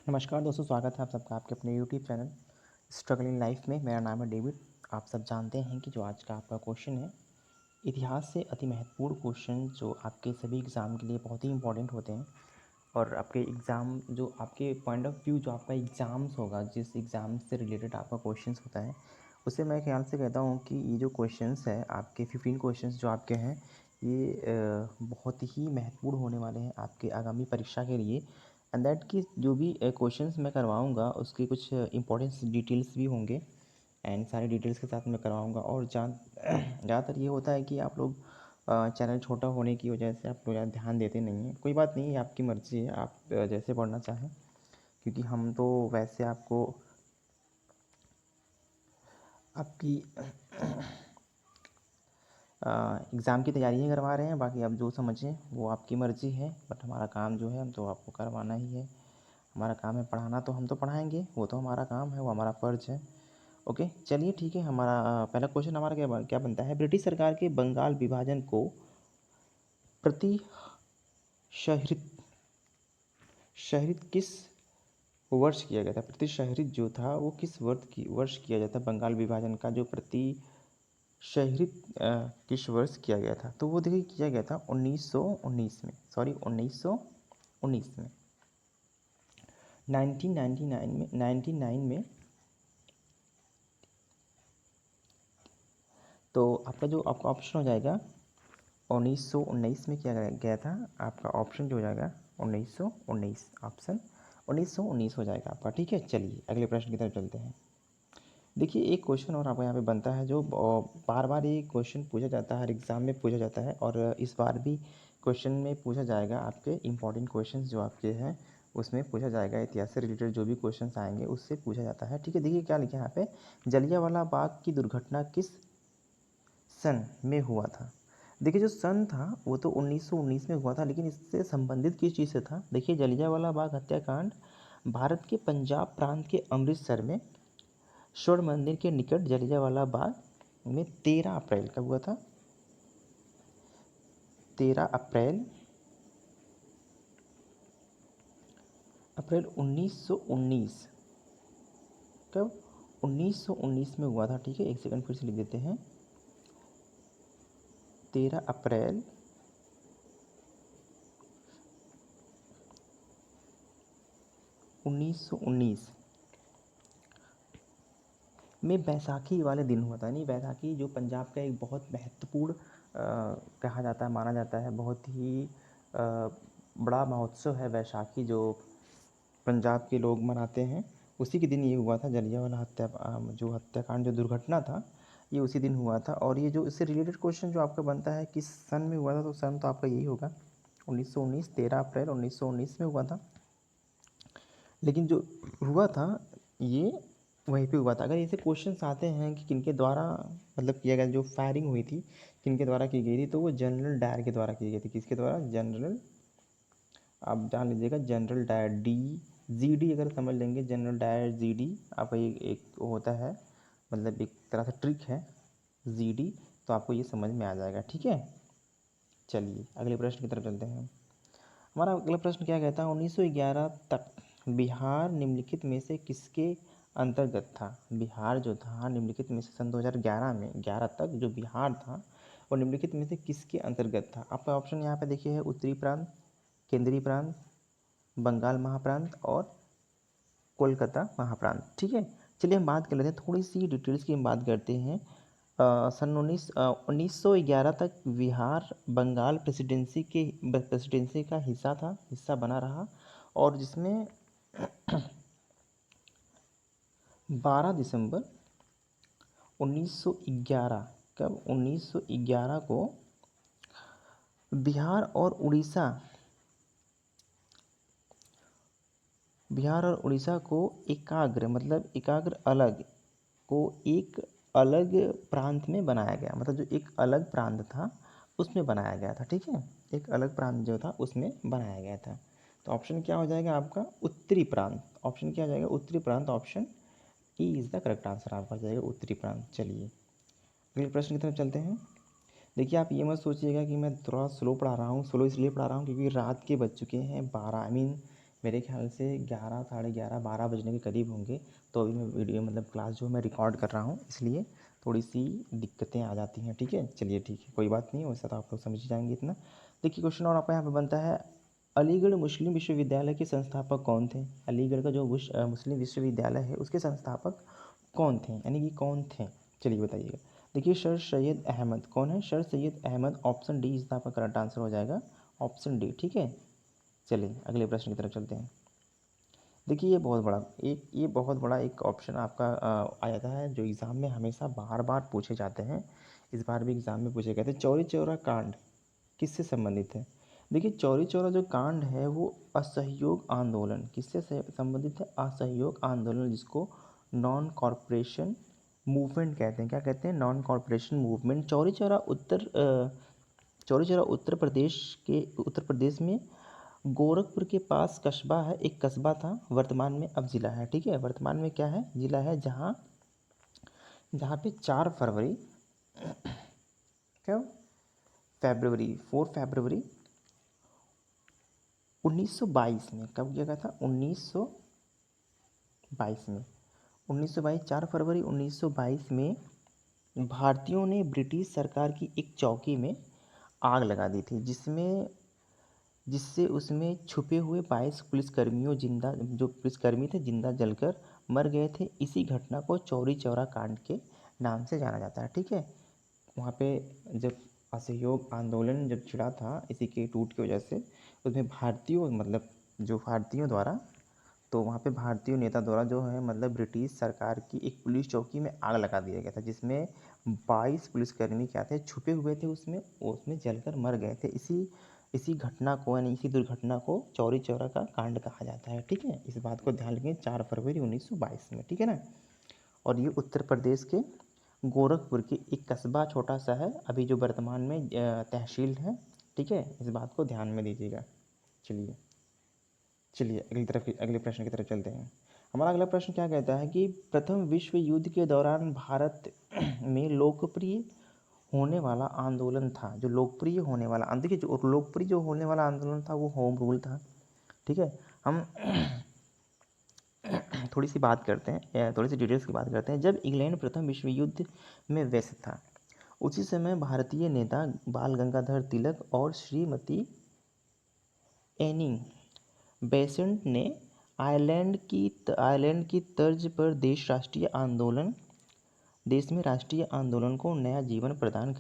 नमस्कार दोस्तों, स्वागत है आप सबका आपके अपने YouTube channel struggle in life में। मेरा नाम है डेविड। आप सब जानते हैं कि जो आज का आपका क्वेश्चन है, इतिहास से अति महत्वपूर्ण क्वेश्चन जो आपके सभी एग्ज़ाम के लिए बहुत ही इंपॉर्टेंट होते हैं। और आपके एग्ज़ाम जो आपके पॉइंट ऑफ व्यू जो आपका एग्ज़ाम्स होगा, जिस एग्ज़ाम से रिलेटेड आपका क्वेश्चंस होता है, उससे मैं ख्याल से कहता हूँ कि ये जो क्वेश्चंस है आपके 15 क्वेश्चंस जो आपके हैं, ये बहुत ही महत्वपूर्ण होने वाले हैं आपके आगामी परीक्षा के लिए। एंड दैट कि जो भी क्वेश्चंस मैं करवाऊँगा उसकी कुछ इंपॉर्टेंस डिटेल्स भी होंगे। एंड सारी डिटेल्स के साथ मैं करवाऊँगा। और ज़्यादातर ये होता है कि आप लोग चैनल छोटा होने की वजह से आप लोग ज़्यादा ध्यान देते नहीं हैं। कोई बात नहीं, ये आपकी मर्ज़ी है, आप जैसे पढ़ना चाहें, क्योंकि हम तो वैसे आपको आपकी एग्ज़ाम की तैयारी ही करवा रहे हैं। बाकी आप जो समझें वो आपकी मर्ज़ी है, बट हमारा काम जो है हम तो आपको करवाना ही है। हमारा काम है पढ़ाना, तो हम तो पढ़ाएंगे, वो तो हमारा काम है, वो हमारा फ़र्ज़ है। ओके, चलिए ठीक है। हमारा पहला क्वेश्चन हमारा क्या बनता है। ब्रिटिश सरकार के बंगाल विभाजन को प्रति शहरित शहरित किस वर्ष किया गया था। प्रति शहरित जो था वो किस वर्ष किया जाता है। बंगाल विभाजन का जो प्रति शहरित किस वर्ष किया गया था, तो वो देखिए किया गया था 1919 में, सॉरी 1919 में, 1999 में। तो आपका जो आपका ऑप्शन हो जाएगा 1919 में किया गया था। आपका ऑप्शन जो हो जाएगा 1919, ऑप्शन 1919 हो जाएगा आपका। ठीक है, चलिए अगले प्रश्न की तरफ चलते हैं। देखिए, एक क्वेश्चन और आपको यहाँ पे बनता है जो बार बार ये क्वेश्चन पूछा जाता है, हर एग्ज़ाम में पूछा जाता है, और इस बार भी क्वेश्चन में पूछा जाएगा। आपके इंपॉर्टेंट क्वेश्चंस जो आपके हैं उसमें पूछा जाएगा। इतिहास से रिलेटेड जो भी क्वेश्चंस आएंगे उससे पूछा जाता है। ठीक है, देखिए क्या लिखा है यहाँ पे। जलियांवाला बाग की दुर्घटना किस सन में हुआ था। देखिए, जो सन था वो तो 1919 में हुआ था, लेकिन इससे संबंधित किस चीज़ से था। देखिए, जलियांवाला बाग हत्याकांड भारत के पंजाब प्रांत के अमृतसर में स्वर्ण मंदिर के निकट जलियांवाला बाग में 13 अप्रैल कब हुआ था। 13 अप्रैल 1919। कब? 1919 में हुआ था। ठीक है, एक सेकंड फिर से लिख देते हैं। 13 अप्रैल 1919 में बैसाखी वाले दिन हुआ था। नहीं, बैसाखी जो पंजाब का एक बहुत महत्वपूर्ण कहा जाता है, माना जाता है, बहुत ही बड़ा महोत्सव है बैसाखी, जो पंजाब के लोग मनाते हैं। उसी के दिन ये हुआ था जलियांवाला जो हत्याकांड, जो दुर्घटना था, ये उसी दिन हुआ था। और ये जो इससे रिलेटेड क्वेश्चन जो आपका बनता है किस सन में हुआ था, तो सन तो आपका यही होगा 1919, 13 अप्रैल 1919 में हुआ था। लेकिन जो हुआ था ये वहीं पे हुआ था। अगर ऐसे क्वेश्चंस आते हैं कि किनके द्वारा मतलब किया गया, जो फायरिंग हुई थी किनके द्वारा की गई थी, तो वो जनरल डायर के द्वारा की गई थी। किसके द्वारा? जनरल, आप जान लीजिएगा, जनरल डायर, DGD अगर समझ लेंगे, जनरल डायर GD आपका ये एक होता है, मतलब एक तरह से ट्रिक है GD, तो आपको ये समझ में आ जाएगा। ठीक है, चलिए अगले प्रश्न की तरफ चलते हैं। हमारा अगला प्रश्न क्या कहता है। 1911 तक बिहार निम्नलिखित में से किसके अंतर्गत था। बिहार जो था निम्नलिखित में से सन 2011 में 11 तक जो बिहार था वो निम्नलिखित में से किसके अंतर्गत था। आपका ऑप्शन यहाँ पे देखिए है उत्तरी प्रांत, केंद्रीय प्रांत, बंगाल महाप्रांत और कोलकाता महाप्रांत। ठीक है, चलिए हम बात कर लेते हैं, थोड़ी सी डिटेल्स की हम बात करते हैं। सन 1911 तक बिहार बंगाल प्रेसिडेंसी का हिस्सा था, हिस्सा बना रहा, और जिसमें 12 दिसंबर 1911, कब? 1911 को बिहार और उड़ीसा को एकाग्र, मतलब एकाग्र अलग को एक अलग प्रांत में बनाया गया। मतलब जो एक अलग प्रांत था उसमें बनाया गया था। ठीक है, एक अलग प्रांत जो था उसमें बनाया गया था। तो ऑप्शन क्या हो जाएगा आपका? उत्तरी प्रांत। ऑप्शन क्या हो जाएगा? उत्तरी प्रांत। Option E is the correct answer आपका जाएगा, उत्तरी प्रांत। चलिए अगले प्रश्न की तरफ चलते हैं। देखिए, आप ये मत सोचिएगा कि मैं थोड़ा स्लो पढ़ा रहा हूँ। स्लो इसलिए पढ़ा रहा हूँ क्योंकि रात के बज चुके हैं 12, मेरे ख्याल से 11, साढ़े 11, 12 बजने के करीब होंगे। तो अभी मैं वीडियो मतलब क्लास जो मैं रिकॉर्ड कर रहा हूँ, इसलिए थोड़ी सी दिक्कतें आ जाती हैं। ठीक है, चलिए ठीक है, कोई बात नहीं, वैसा तो आप लोग समझ ही जाएंगे इतना। देखिए क्वेश्चन और आपका यहाँ पे बनता है, अलीगढ़ मुस्लिम विश्वविद्यालय के संस्थापक कौन थे? अलीगढ़ का जो मुस्लिम विश्वविद्यालय है उसके संस्थापक कौन थे, यानी कि कौन थे? चलिए बताइएगा। देखिए सर सैयद अहमद, कौन है? Sir Syed Ahmed, option D इसका आपका करेक्ट आंसर हो जाएगा, ऑप्शन डी। ठीक है, चलिए अगले प्रश्न की तरफ चलते हैं। देखिए ये बहुत बड़ा एक ऑप्शन आपका आ जाता है, जो एग्ज़ाम में हमेशा बार बार पूछे जाते हैं। इस बार भी एग्ज़ाम में पूछे गए थे। चौरी चौरा कांड किससे संबंधित है? देखिए चौरी चौरा जो कांड है वो असहयोग आंदोलन, किससे संबंधित है? असहयोग आंदोलन, जिसको नॉन कॉरपोरेशन मूवमेंट कहते हैं। क्या कहते हैं? Non corporation movement. Chauri Chaura Uttar Pradesh में गोरखपुर के पास कस्बा है, एक कस्बा था, वर्तमान में अब ज़िला है। ठीक है, वर्तमान में क्या है? ज़िला है, जहाँ जहाँ पे 4 फरवरी, क्या, फरवरी 4 फरवरी 1922 में, कब किया गया था? 1922 में, 1922, 4 फरवरी 1922 में भारतीयों ने ब्रिटिश सरकार की एक चौकी में आग लगा दी थी, जिससे उसमें छुपे हुए 22 पुलिसकर्मियों जिंदा जो पुलिसकर्मी थे जिंदा जलकर मर गए थे। इसी घटना को चौरी चौरा कांड के नाम से जाना जाता है। ठीक है, वहाँ पे जब असहयोग आंदोलन जब छिड़ा था इसी के टूट की वजह से, उसमें भारतीयों मतलब जो भारतीयों द्वारा, तो वहाँ पे भारतीय नेता द्वारा जो है मतलब ब्रिटिश सरकार की एक पुलिस चौकी में आग लगा दिया गया था, जिसमें 22 पुलिसकर्मी क्या थे, छुपे हुए थे उसमें जलकर मर गए थे। इसी घटना को, यानी इसी दुर्घटना को चौरी चौरा का कांड कहा जाता है। ठीक है, इस बात को ध्यान रखें, 4 फरवरी 1922 में। ठीक है ना, और ये उत्तर प्रदेश के गोरखपुर की एक कस्बा छोटा सा है, अभी जो वर्तमान में तहसील है। ठीक है, इस बात को ध्यान में दीजिएगा। चलिए चलिए अगले प्रश्न की तरफ चलते हैं। हमारा अगला प्रश्न क्या कहता है कि प्रथम विश्व युद्ध के दौरान भारत में लोकप्रिय होने वाला आंदोलन था, जो लोकप्रिय होने वाला देखिए जो लोकप्रिय जो होने वाला आंदोलन था वो होम रूल था। ठीक है, हम थोड़ी सी बात करते हैं, थोड़ी सी डिटेल्स की बात करते हैं। जब इंग्लैंड प्रथम विश्व युद्ध में व्यस्त था, उसी समय भारतीय नेता बाल गंगाधर तिलक और श्रीमती एनी बेसेंट ने आयरलैंड की तर्ज पर देश में राष्ट्रीय आंदोलन को नया जीवन प्रदान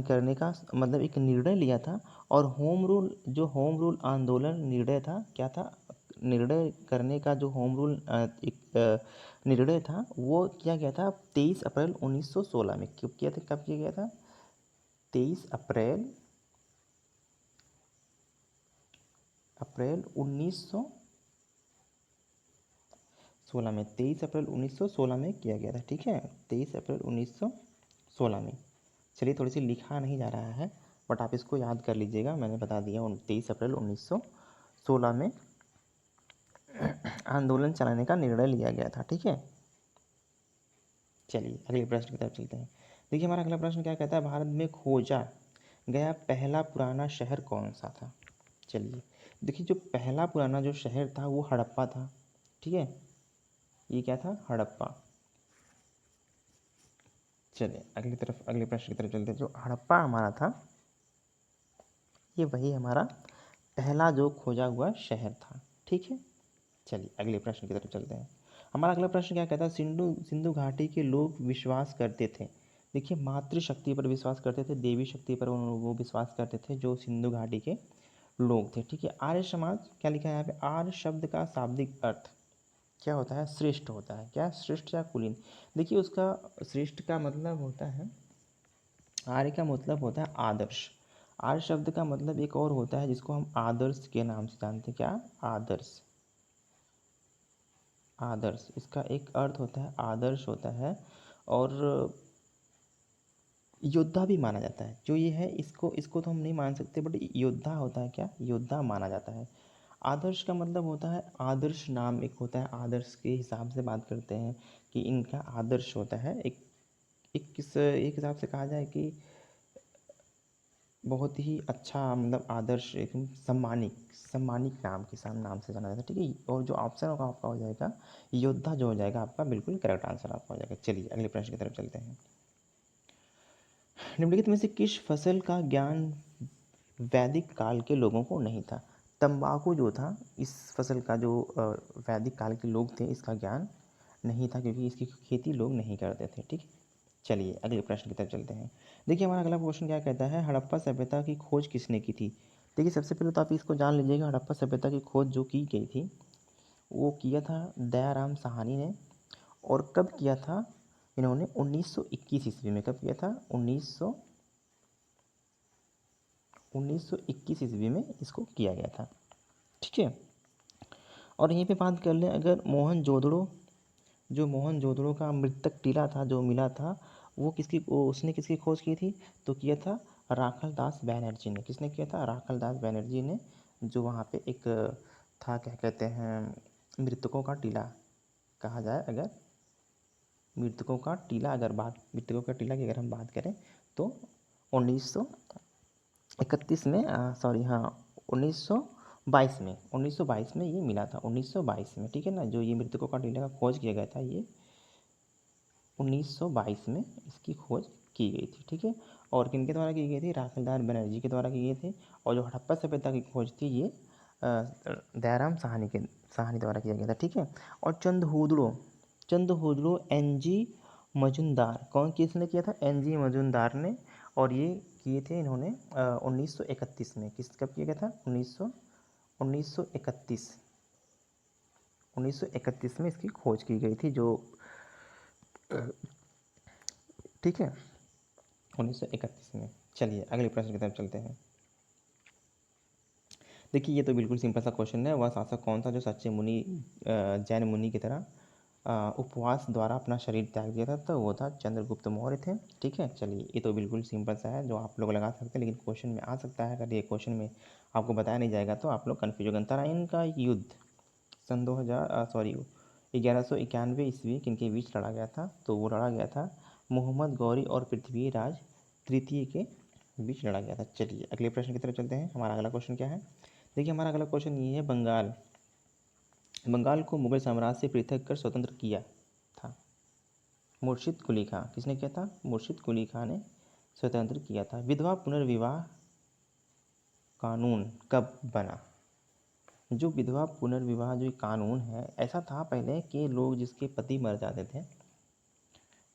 करने का मतलब एक निर्णय लिया था। और होम रूल आंदोलन निर्णय था, क्या था? निर्णय करने का जो होम रूल निर्णय था वो किया गया था 23 अप्रैल 1916 में। कब किया गया था? 23 अप्रैल 1916 में, 23 अप्रैल 1916 में किया गया था। ठीक है, 23 अप्रैल 1916 में। चलिए थोड़ी सी लिखा नहीं जा रहा है, बट आप इसको याद कर लीजिएगा, मैंने बता दिया 23 अप्रैल 1916 में आंदोलन चलाने का निर्णय लिया गया था। ठीक है, चलिए अगले प्रश्न की तरफ चलते हैं। देखिए हमारा अगला प्रश्न क्या कहता है, भारत में खोजा गया पहला पुराना शहर कौन सा था? चलिए देखिए, जो पहला पुराना जो शहर था वो हड़प्पा था। ठीक है, ये क्या था? हड़प्पा। चलिए अगले प्रश्न की तरफ चलते हैं। जो हड़प्पा हमारा था, ये वही हमारा पहला जो खोजा हुआ शहर था। ठीक है, चलिए अगले प्रश्न की तरफ चलते हैं। हमारा अगला प्रश्न क्या कहता है, सिंधु घाटी के लोग विश्वास करते थे, देखिए मातृशक्ति पर विश्वास करते थे, देवी शक्ति पर वो विश्वास करते थे, जो सिंधु घाटी के लोग थे। ठीक है, आर्य समाज, क्या लिखा है यहाँ पे? आर्य शब्द का शाब्दिक अर्थ क्या होता है? श्रेष्ठ होता है। क्या? श्रेष्ठ या कुलीन। देखिए उसका श्रेष्ठ का मतलब होता है, आर्य का मतलब होता है आदर्श। आर्य शब्द का मतलब एक और होता है जिसको हम आदर्श के नाम से जानते हैं। क्या? आदर्श। आदर्श, इसका एक अर्थ होता है आदर्श होता है, और योद्धा भी माना जाता है। जो ये है इसको तो हम नहीं मान सकते, बट योद्धा होता है। क्या? योद्धा माना जाता है। आदर्श का मतलब होता है आदर्श, नाम एक होता है, आदर्श के हिसाब से बात करते हैं कि इनका आदर्श होता है। एक हिसाब से कहा जाए कि बहुत ही अच्छा मतलब आदर्श एकदम सम्मानित नाम से जाना जाता है, ठीक है। और जो ऑप्शन होगा आपका हो जाएगा योद्धा, जो हो जाएगा आपका बिल्कुल करेक्ट आंसर आपका हो जाएगा। चलिए अगले प्रश्न की तरफ चलते हैं। निम्नलिखित में से किस फसल का ज्ञान वैदिक काल के लोगों को नहीं था? तंबाकू जो था, इस फसल का जो वैदिक काल के लोग थे इसका ज्ञान नहीं था, क्योंकि इसकी खेती लोग नहीं करते थे, ठीक। चलिए अगले प्रश्न की तरफ चलते हैं। देखिए हमारा अगला क्वेश्चन क्या कहता है, हड़प्पा सभ्यता की खोज किसने की थी? देखिए सबसे पहले तो आप इसको जान लीजिएगा, हड़प्पा सभ्यता की खोज जो की गई थी वो किया था दयाराम साहनी ने। और कब किया था इन्होंने? 1921 ईस्वी में। कब किया था? 1921 ईस्वी में इसको किया गया था, ठीक है। और यहीं पे बात कर लें अगर मोहनजोदड़ो, जो मोहनजोदड़ो का मृतक टीला था जो मिला था, उसने किसकी खोज की थी? तो किया था राखल दास बैनर्जी ने। किसने किया था? राखल दास बैनर्जी ने। जो वहाँ पे एक था, क्या कहते हैं, मृतकों का टीला कहा जाए अगर, मृतकों का टीला की अगर हम बात करें तो 1931 में, सॉरी हाँ, 1922 में ये मिला था, 1922 में, ठीक है ना। जो ये मृतकों का टीला का खोज किया गया था ये 1922 में इसकी खोज की गई थी, ठीक है। और किनके द्वारा की गई थी? राखलदास बनर्जी के द्वारा की गई थी। और जो हड़प्पा सभ्यता की खोज थी ये दयाराम साहनी द्वारा किया गया था, ठीक है। और चंदहुदड़ो एन जी मजुमदार, किसने किया था? एन जी मजुमदार ने। और ये किए थे इन्होंने 1931 में। कब किया गया था? 1931 1931 में इसकी खोज की गई थी, जो ठीक है, 1931 में। चलिए अगले प्रश्न की तरफ चलते हैं। देखिए ये तो बिल्कुल सिंपल सा क्वेश्चन है, वह शासक कौन था जो सच्चे मुनि जैन मुनि की तरह उपवास द्वारा अपना शरीर त्याग दिया था? तो वो था चंद्रगुप्त मौर्य थे, ठीक है। चलिए ये तो बिल्कुल सिंपल सा है जो आप लोग लगा सकते हैं, लेकिन क्वेश्चन में आ सकता है। अगर ये क्वेश्चन में आपको बताया नहीं जाएगा तो आप लोग कन्फ्यूज होंगे। तराइन का युद्ध सन 1191 ईस्वी किनके बीच लड़ा गया था? तो वो लड़ा गया था मोहम्मद गौरी और पृथ्वीराज तृतीय के बीच लड़ा गया था। चलिए अगले प्रश्न की तरफ चलते हैं। हमारा अगला क्वेश्चन क्या है? देखिए हमारा अगला क्वेश्चन ये है, बंगाल को मुगल साम्राज्य से पृथक कर स्वतंत्र किया था मुर्शिद कुली खां। किसने किया था? मुर्शिद कुली खां ने स्वतंत्र किया था। विधवा पुनर्विवाह कानून कब बना? जो विधवा पुनर्विवाह जो कानून है, ऐसा था पहले कि लोग जिसके पति मर जाते थे,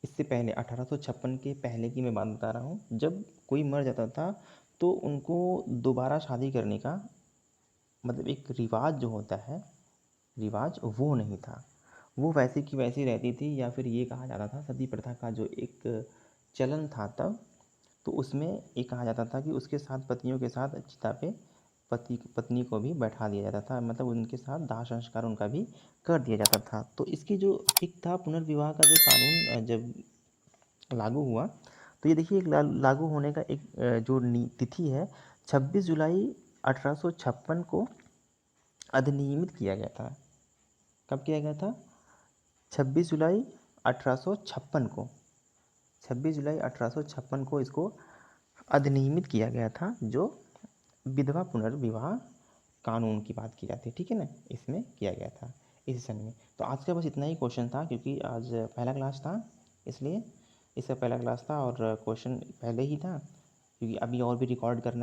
इससे पहले 1856 के पहले की मैं बात बता रहा हूँ, जब कोई मर जाता था तो उनको दोबारा शादी करने का मतलब एक रिवाज जो होता है, रिवाज वो नहीं था। वो वैसे की वैसी रहती थी, या फिर ये कहा जाता था सती प्रथा का जो एक चलन था तब, तो उसमें ये कहा जाता था कि उसके साथ पत्नियों के साथ चिता पे पत्नी को भी बैठा दिया जाता था, मतलब उनके साथ दाह संस्कार उनका भी कर दिया जाता था। तो इसकी जो एक था पुनर्विवाह का जो कानून जब लागू हुआ, तो ये देखिए एक लागू होने का एक जो तिथि है 26 जुलाई 1856 को अधिनियमित किया गया था। कब किया गया था? 26 जुलाई 1856 को, 26 जुलाई 1856 को इसको अधिनियमित किया गया था, जो विधवा पुनर्विवाह कानून की बात की जाती है, ठीक है ना, इसमें किया गया था इस सन में। तो आज का बस इतना ही क्वेश्चन था, क्योंकि आज पहला क्लास था, इसलिए इसका पहला क्लास था और क्वेश्चन पहले ही था, क्योंकि अभी और भी रिकॉर्ड करना